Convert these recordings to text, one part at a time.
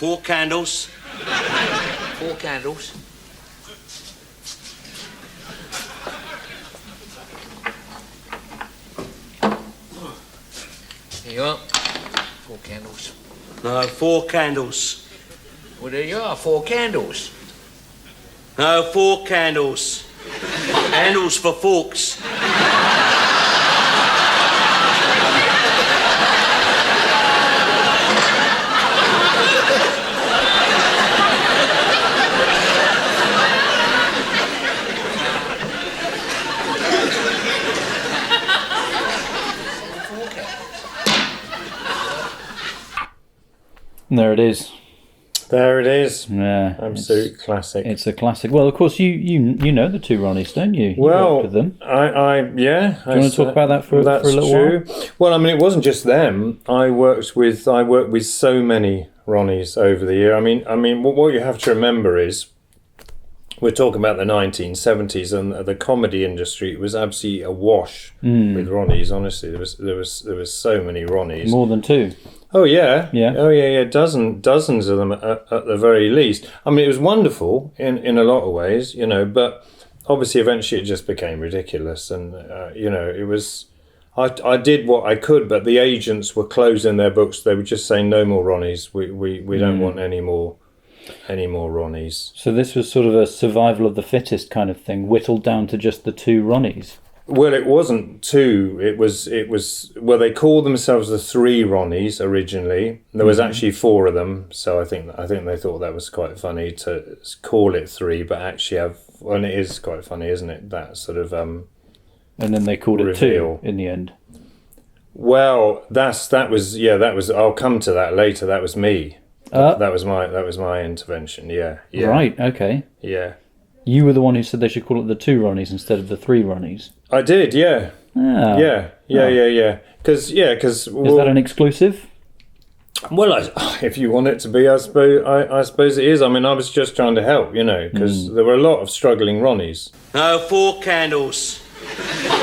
4 candles. 4 candles. Here you are. 4 candles. No, 4 candles. Well, there you are, 4 candles. No, 4 candles. Handles for forks. There it is. There it is. Yeah, Absolute classic. It's a classic. Well, of course, you know the Two Ronnies, don't you? You Well, worked with them. Do you want to talk about that for a little while? Well, I mean, it wasn't just them. I worked with so many Ronnies over the year. I mean, what you have to remember is we're talking about the 1970s, and the comedy industry was absolutely awash with Ronnies. Honestly, there was so many Ronnies. More than 2. Oh yeah, yeah. Oh yeah. Dozens of them at the very least. I mean, it was wonderful in a lot of ways, you know. But obviously, eventually, it just became ridiculous, and you know, it was. I did what I could, but the agents were closing their books. They were just saying, "No more Ronnies. We don't want any more Ronnies." So this was sort of a survival of the fittest kind of thing, whittled down to just the 2 Ronnies. Well, it wasn't 2. It was. Well, they called themselves the 3 Ronnies originally. There was actually 4 of them, so I think they thought that was quite funny to call it 3, but actually have. Well, it is quite funny, isn't it? That sort of and then they called reveal. it 2 in the end. Well, that was. I'll come to that later. That was me. That was my intervention. Yeah. Right. Okay. Yeah. You were the one who said they should call it the 2 Ronnies instead of the 3 Ronnies. I did, yeah. Ah. Yeah. Because is that an exclusive? Well, if you want it to be, I suppose it is. I mean, I was just trying to help, you know, because there were a lot of struggling Ronnies. No, 4 candles.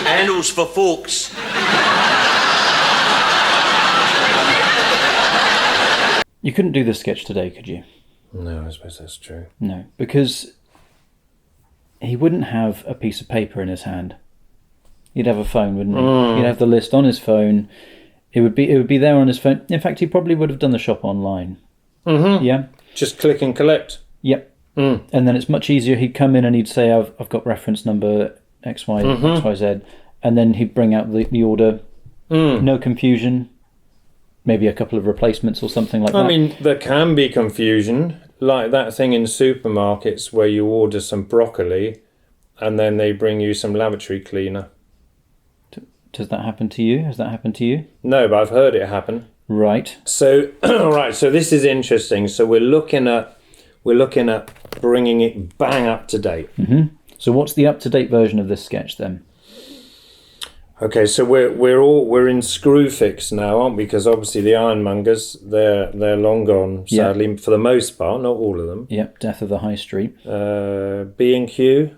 Handles for forks. You couldn't do this sketch today, could you? No, I suppose that's true. No, because he wouldn't have a piece of paper in his hand. He'd have a phone, wouldn't he? He'd have the list on his phone. It would be there on his phone. In fact, he probably would have done the shop online. Mm-hmm. Yeah. Just click and collect. Yep. And then it's much easier. He'd come in and he'd say, "I've got reference number XYZ," and then he'd bring out the order. No confusion. Maybe a couple of replacements or something like that. I mean, there can be confusion, like that thing in supermarkets where you order some broccoli and then they bring you some lavatory cleaner. Does that happen to you? Has that happened to you? No, but I've heard it happen. Right. So, right. So this is interesting. So we're looking at bringing it bang up to date. Mm-hmm. So what's the up to date version of this sketch then? Okay, so we're in Screwfix now, aren't we? Because obviously the ironmongers, they're long gone, sadly, for the most part, not all of them. Yep, death of the high street. B&Q.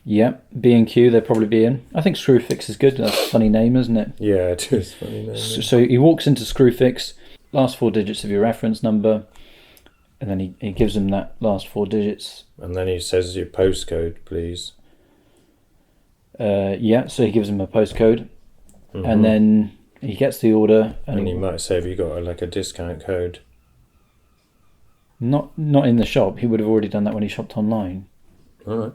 Yep, B&Q, they'll probably be in. I think Screwfix is good. That's a funny name, isn't it? Yeah, it is a funny name. So he walks into Screwfix, last 4 digits of your reference number, and then he gives him that last 4 digits. And then he says your postcode, please. So he gives him a postcode, and then he gets the order. And he might say, have you got a discount code? Not in the shop. He would have already done that when he shopped online. All right.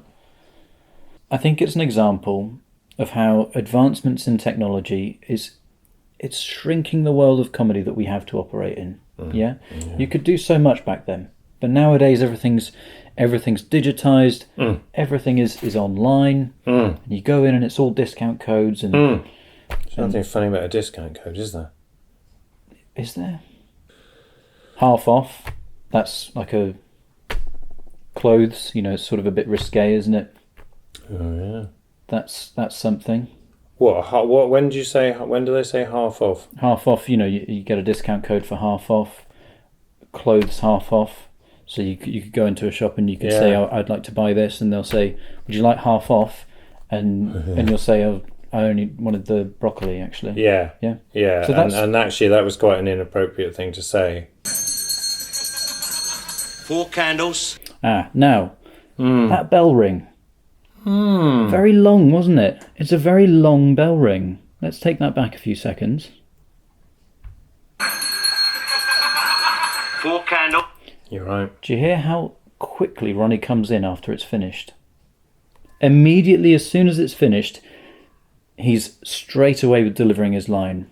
I think it's an example of how advancements in technology it's shrinking the world of comedy that we have to operate in. Yeah? You could do so much back then, but nowadays everything's digitized. Everything is online. And you go in and it's all discount codes and There's nothing funny about a discount code, is there? Is there? Half off. That's like a clothes. It's sort of a bit risque, isn't it? Oh yeah. That's something. What? When do they say half off? Half off. You get a discount code for half off. Clothes half off. So you could go into a shop and you could say, I'd like to buy this, and they'll say, would you like half off? And you'll say, oh, I only wanted the broccoli, actually. Yeah. Yeah. Yeah. So and actually, that was quite an inappropriate thing to say. 4 candles. Now, that bell ring. Very long, wasn't it? It's a very long bell ring. Let's take that back a few seconds. 4 candles. You're right. Do you hear how quickly Ronnie comes in after it's finished? Immediately, as soon as it's finished, he's straight away delivering his line.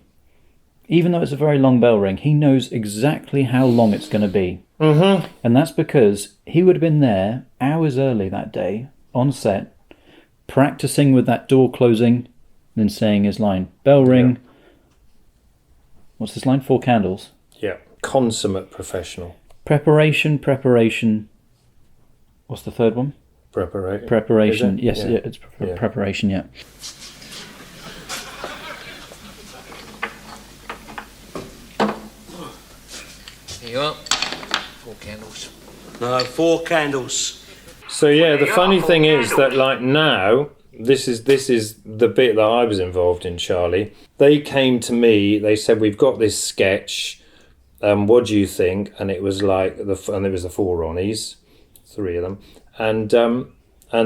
Even though it's a very long bell ring, he knows exactly how long it's going to be. Mm-hmm. And that's because he would have been there hours early that day, on set, practicing with that door closing, then saying his line. Bell ring. What's this line? 4 candles. Yeah. Consummate professional. Preparation. What's the third one? Preparation. Yes, Yeah. it's preparation, yeah. Here you are. 4 candles. No, 4 candles. So yeah, the funny thing is that like now, this is the bit that I was involved in, Charlie. They came to me, they said, we've got this sketch, what do you think? And it was like, and it was the 4 Ronnies, 3 of them. And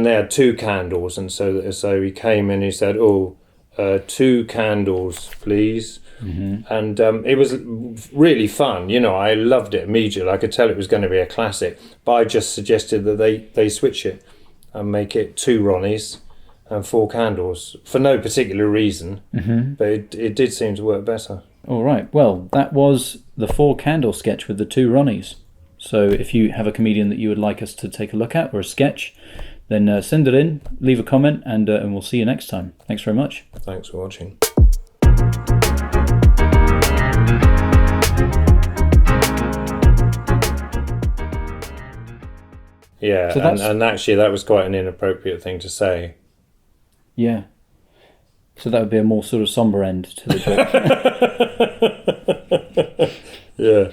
they had 2 candles, and so he came in and he said, 2 candles, please. Mm-hmm. And it was really fun, you know. I loved it immediately. I could tell it was going to be a classic, but I just suggested that they switch it and make it 2 Ronnies and 4 candles for no particular reason, but it did seem to work better. All right, well, that was the 4 candle sketch with the 2 Ronnies. So if you have a comedian that you would like us to take a look at, or a sketch, then send it in, leave a comment, and we'll see you next time. Thanks very much. Thanks for watching. Yeah, So and actually that was quite an inappropriate thing to say. Yeah. So that would be a more sort of somber end to the joke. Yeah.